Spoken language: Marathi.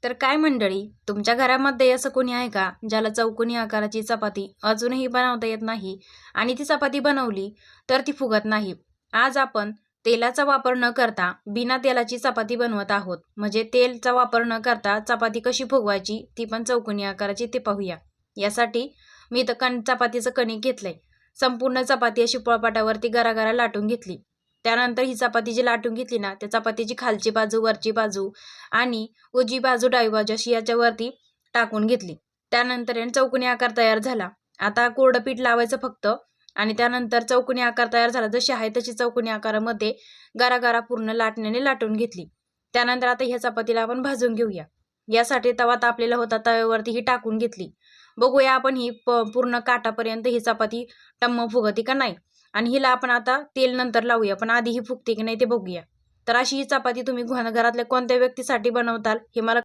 तर काय मंडळी, तुमच्या घरामध्ये असं कोणी आहे का ज्याला चौकोनी आकाराची चपाती अजूनही बनवता येत नाही आणि ती चपाती बनवली तर ती फुगत नाही. आज आपण तेलाचा वापर न करता बिना तेलाची चपाती बनवत आहोत. म्हणजे तेलचा वापर न करता चपाती कशी फुगवायची ती पण चौकोनी आकाराची ते पाहूया. यासाठी मी इथं चपातीचं कणिक घेतलंय. संपूर्ण चपाती अशी पोळपाटावरती गरागरा लाटून घेतली. त्यानंतर ही चपाती जी लाटून घेतली ना, त्या चपातीची खालची बाजू, वरची बाजू आणि उजवी बाजू डावी बाजू अशी याच्यावरती टाकून घेतली. त्यानंतर चौकोनी आकार तयार झाला. आता कोरडं पीठ लावायचं फक्त आणि त्यानंतर चौकोनी आकार तयार झाला. जशी आहे तशी चौकोनी आकारामध्ये गरागरा पूर्ण लाटण्याने लाटून घेतली. त्यानंतर आता ह्या चपातीला आपण भाजून घेऊया. यासाठी तवा तापलेला होता, तव्यावरती ही टाकून घेतली. बघूया आपण ही पूर्ण काठापर्यंत ही चपाती टम्म फुगती का नाही. आणि हिला आपण आता तेल नंतर लावूया, पण आधी ही फुगते की नाही ते बघूया. तर अशी ही चपाती तुम्ही घरातल्या कोणत्या व्यक्तीसाठी बनवताल हे मला